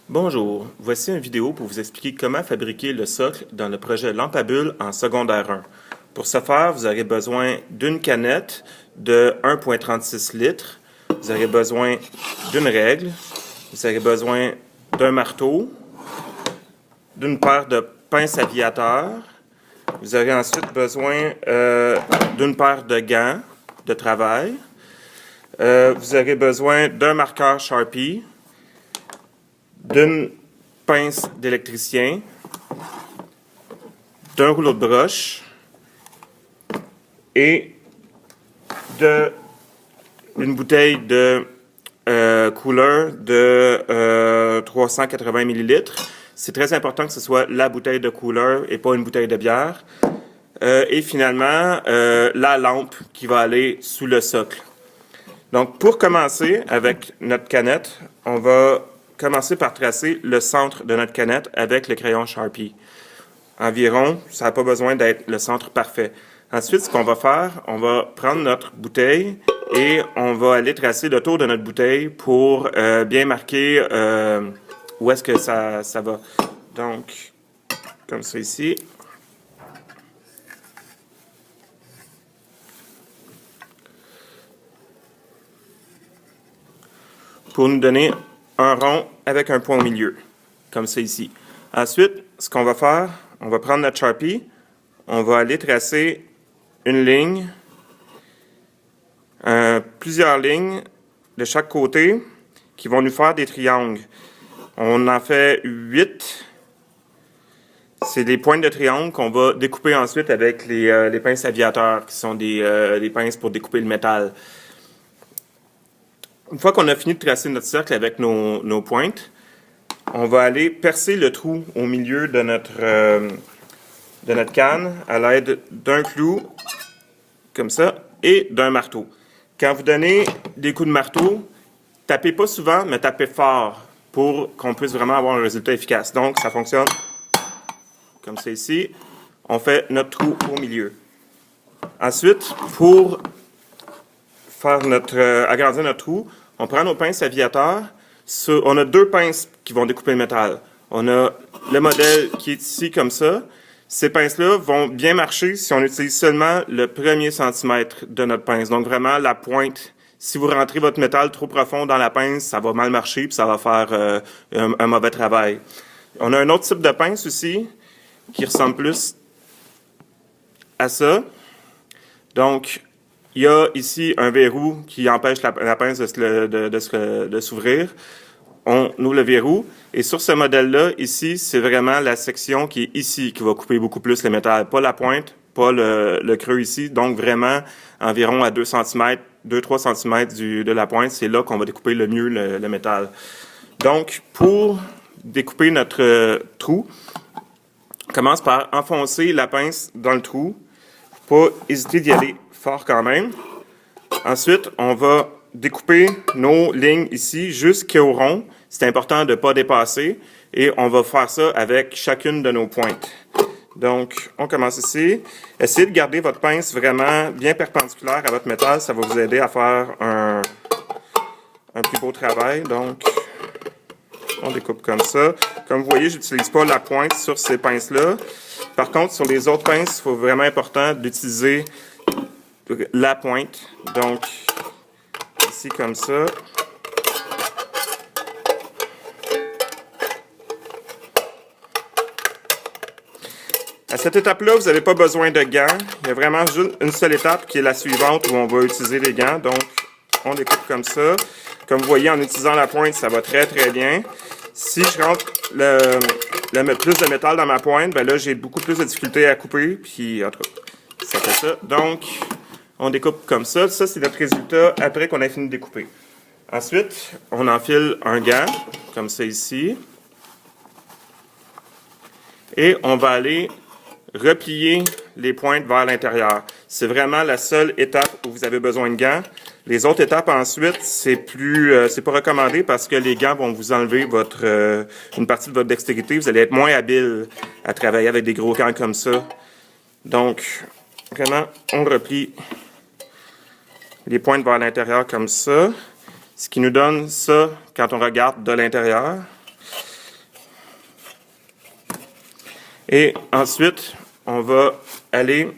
Bonjour, voici une vidéo pour vous expliquer comment fabriquer le socle dans le projet lampe à bulles en secondaire 1. Pour ce faire, vous aurez besoin d'une canette de 1,36 litres, vous aurez besoin d'une règle, vous aurez besoin d'un marteau, d'une paire de pinces aviateurs, vous aurez ensuite besoin d'une paire de gants de travail, vous aurez besoin d'un marqueur Sharpie, d'une pince d'électricien, d'un rouleau de broche et d'une bouteille de couleur de 380 ml. C'est très important que ce soit la bouteille de couleur et pas une bouteille de bière. Et finalement, la lampe qui va aller sous le socle. Donc, pour commencer avec notre canette, on va commencer par tracer le centre de notre canette avec le crayon Sharpie. Environ, ça n'a pas besoin d'être le centre parfait. Ensuite, ce qu'on va faire, on va prendre notre bouteille et on va aller tracer le tour de notre bouteille pour bien marquer où est-ce que ça va. Donc, comme ça ici. Pour nous donner un rond avec un point au milieu, comme ça ici. Ensuite, ce qu'on va faire, on va prendre notre Sharpie, on va aller tracer une ligne, plusieurs lignes de chaque côté qui vont nous faire des triangles. On en fait 8. C'est des pointes de triangle qu'on va découper ensuite avec les pinces aviateurs, qui sont des pinces pour découper le métal. Une fois qu'on a fini de tracer notre cercle avec nos pointes, on va aller percer le trou au milieu de notre canne à l'aide d'un clou, comme ça, et d'un marteau. Quand vous donnez des coups de marteau, tapez pas souvent, mais tapez fort pour qu'on puisse vraiment avoir un résultat efficace. Donc, ça fonctionne comme ça ici. On fait notre trou au milieu. Ensuite, pour faire agrandir notre trou, on prend nos pinces aviateurs. On a deux pinces qui vont découper le métal. On a le modèle qui est ici comme ça. Ces pinces-là vont bien marcher si on utilise seulement le premier centimètre de notre pince. Donc vraiment la pointe. Si vous rentrez votre métal trop profond dans la pince, ça va mal marcher puis ça va faire un mauvais travail. On a un autre type de pince aussi qui ressemble plus à ça. Donc, il y a ici un verrou qui empêche la pince de s'ouvrir. On ouvre le verrou. Et sur ce modèle-là, ici, c'est vraiment la section qui est ici qui va couper beaucoup plus le métal. Pas la pointe, pas le creux ici. Donc, vraiment, environ à 2 cm, 2-3 cm de la pointe, c'est là qu'on va découper le mieux le métal. Donc, pour découper notre trou, on commence par enfoncer la pince dans le trou. Pas hésiter d'y aller fort quand même. Ensuite, on va découper nos lignes ici jusqu'au rond. C'est important de ne pas dépasser. Et on va faire ça avec chacune de nos pointes. Donc, on commence ici. Essayez de garder votre pince vraiment bien perpendiculaire à votre métal. Ça va vous aider à faire un plus beau travail. Donc, on découpe comme ça. Comme vous voyez, je n'utilise pas la pointe sur ces pinces-là. Par contre, sur les autres pinces, il faut vraiment important d'utiliser la pointe. Donc, ici comme ça. À cette étape-là, vous n'avez pas besoin de gants. Il y a vraiment juste une seule étape qui est la suivante où on va utiliser les gants. Donc, on découpe comme ça. Comme vous voyez, en utilisant la pointe, ça va très très bien. Si je rentre plus de métal dans ma pointe, ben là, j'ai beaucoup plus de difficulté à couper. Puis, en tout cas, ça fait ça. Donc, on découpe comme ça. Ça, c'est notre résultat après qu'on ait fini de découper. Ensuite, on enfile un gant, comme ça ici. Et on va aller replier les pointes vers l'intérieur. C'est vraiment la seule étape où vous avez besoin de gants. Les autres étapes ensuite, c'est pas recommandé parce que les gants vont vous enlever une partie de votre dextérité. Vous allez être moins habile à travailler avec des gros gants comme ça. Donc, vraiment, on replie les pointes vers l'intérieur comme ça. Ce qui nous donne ça quand on regarde de l'intérieur. Et ensuite, on va aller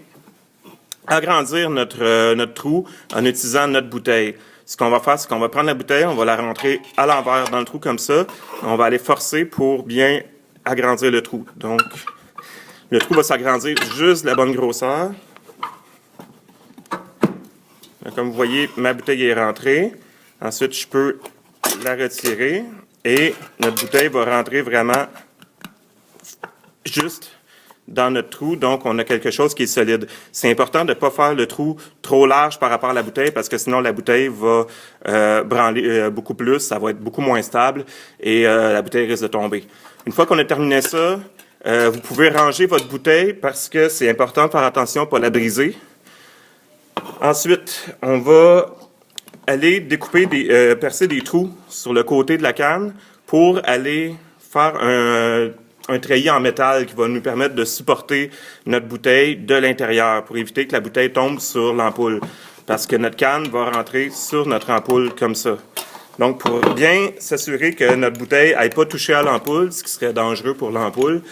agrandir notre trou en utilisant notre bouteille. Ce qu'on va faire, c'est qu'on va prendre la bouteille, on va la rentrer à l'envers dans le trou comme ça. On va aller forcer pour bien agrandir le trou. Donc, le trou va s'agrandir juste de la bonne grosseur. Comme vous voyez, ma bouteille est rentrée. Ensuite, je peux la retirer et notre bouteille va rentrer vraiment juste dans notre trou, donc on a quelque chose qui est solide. C'est important de ne pas faire le trou trop large par rapport à la bouteille parce que sinon la bouteille va branler beaucoup plus, ça va être beaucoup moins stable et la bouteille risque de tomber. Une fois qu'on a terminé ça, vous pouvez ranger votre bouteille parce que c'est important de faire attention pour la briser. Ensuite, on va aller découper percer des trous sur le côté de la canne pour aller faire un treillis en métal qui va nous permettre de supporter notre bouteille de l'intérieur pour éviter que la bouteille tombe sur l'ampoule. Parce que notre canne va rentrer sur notre ampoule comme ça. Donc, pour bien s'assurer que notre bouteille n'aille pas toucher à l'ampoule, ce qui serait dangereux pour l'ampoule,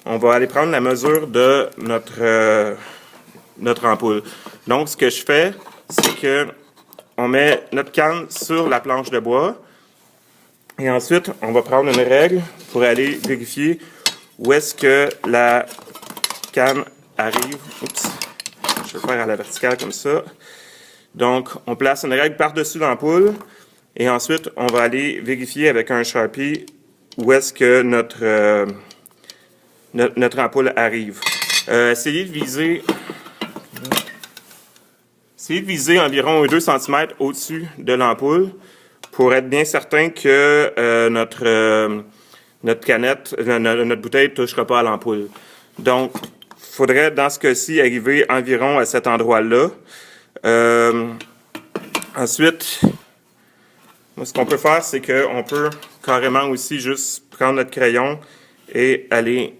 on va aller prendre la mesure de notre ampoule. Donc, ce que je fais, c'est que on met notre canne sur la planche de bois et ensuite, on va prendre une règle pour aller vérifier où est-ce que la canne arrive. Oups, je vais le faire à la verticale comme ça. Donc, on place une règle par-dessus l'ampoule et ensuite, on va aller vérifier avec un Sharpie où est-ce que notre ampoule arrive. Essayez de viser environ 2 cm au-dessus de l'ampoule pour être bien certain que notre bouteille ne touchera pas à l'ampoule. Donc, il faudrait, dans ce cas-ci, arriver environ à cet endroit-là. Ensuite, ce qu'on peut faire, c'est qu'on peut carrément aussi juste prendre notre crayon et aller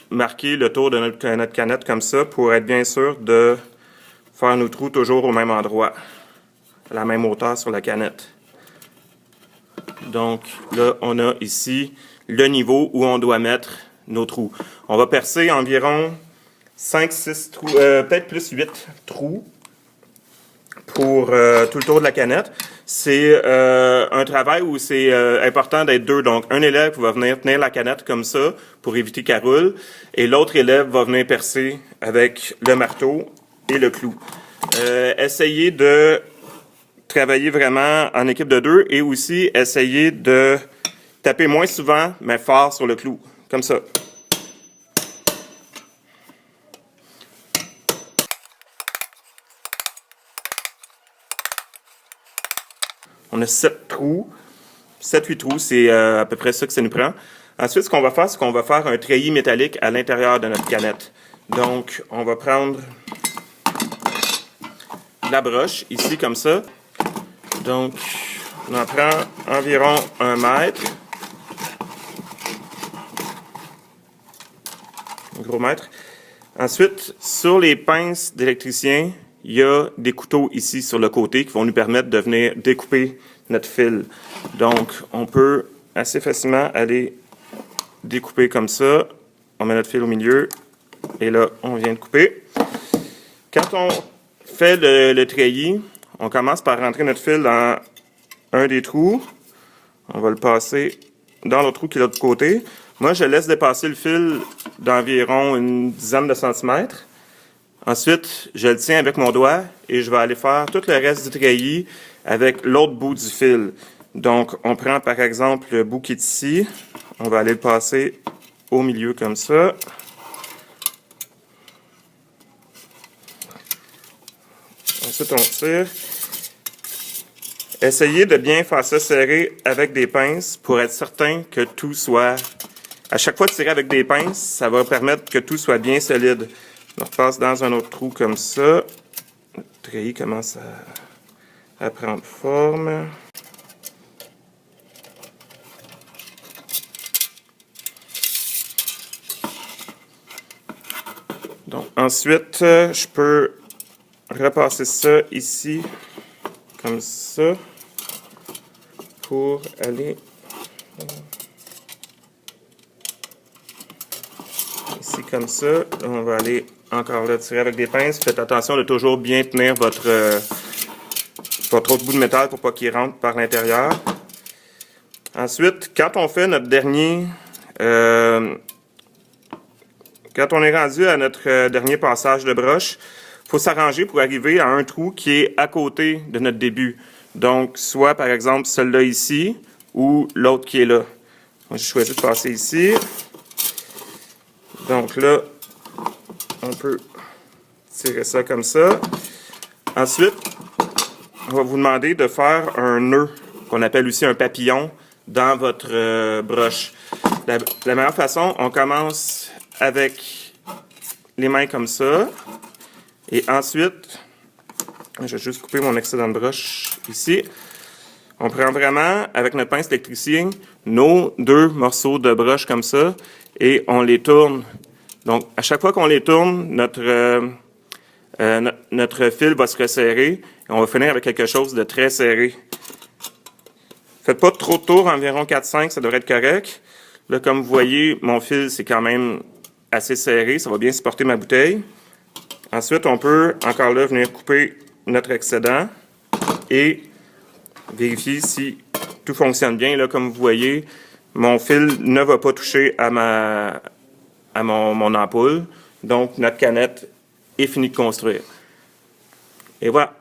marquer le tour de notre canette comme ça pour être bien sûr de faire nos trous toujours au même endroit, à la même hauteur sur la canette. Donc là, on a ici le niveau où on doit mettre nos trous. On va percer environ 5-6 trous, peut-être plus 8 trous pour tout le tour de la canette. C'est un travail où c'est important d'être deux. Donc, un élève va venir tenir la canette comme ça pour éviter qu'elle roule et l'autre élève va venir percer avec le marteau et le clou. Essayez de travailler vraiment en équipe de deux et aussi essayer de taper moins souvent, mais fort sur le clou, comme ça. On a 7 trous, 7-8 trous, c'est à peu près ça que ça nous prend. Ensuite, ce qu'on va faire, c'est qu'on va faire un treillis métallique à l'intérieur de notre canette. Donc, on va prendre la broche, ici, comme ça. Donc, on en prend environ 1 mètre. Un gros mètre. Ensuite, sur les pinces d'électricien, il y a des couteaux ici sur le côté qui vont nous permettre de venir découper notre fil. Donc, on peut assez facilement aller découper comme ça. On met notre fil au milieu et là, on vient de couper. Quand on fait le treillis, on commence par rentrer notre fil dans un des trous. On va le passer dans l'autre trou qui est de l'autre côté. Moi, je laisse dépasser le fil d'environ une dizaine de centimètres. Ensuite, je le tiens avec mon doigt et je vais aller faire tout le reste du treillis avec l'autre bout du fil. Donc, on prend par exemple le bout qui est ici. On va aller le passer au milieu comme ça. Ensuite, on tire. Essayez de bien faire ça serrer avec des pinces pour être certain que tout soit... À chaque fois de tirer avec des pinces, ça va permettre que tout soit bien solide. On repasse dans un autre trou comme ça. Le treillis commence à prendre forme. Donc, ensuite, je peux repasser ça ici, comme ça, pour aller ici comme ça. On va aller encore là tirer avec des pinces. Faites attention de toujours bien tenir votre autre bout de métal pour pas qu'il rentre par l'intérieur. Ensuite, quand on fait notre dernier... quand on est rendu à notre dernier passage de broche, il faut s'arranger pour arriver à un trou qui est à côté de notre début. Donc, soit par exemple celui-là ici ou l'autre qui est là. Moi, j'ai choisi de passer ici. Donc là, on peut tirer ça comme ça. Ensuite, on va vous demander de faire un nœud, qu'on appelle aussi un papillon, dans votre broche. La meilleure façon, on commence avec les mains comme ça. Et ensuite, je vais juste couper mon excédent de broche ici. On prend vraiment, avec notre pince électricien, nos 2 morceaux de broche comme ça et on les tourne. Donc, à chaque fois qu'on les tourne, notre fil va se resserrer et on va finir avec quelque chose de très serré. Faites pas trop de tours, environ 4-5, ça devrait être correct. Là, comme vous voyez, mon fil, c'est quand même assez serré, ça va bien supporter ma bouteille. Ensuite, on peut encore là venir couper notre excédent et vérifier si tout fonctionne bien. Là, comme vous voyez, mon fil ne va pas toucher à mon ampoule. Donc, notre canette est finie de construire. Et voilà.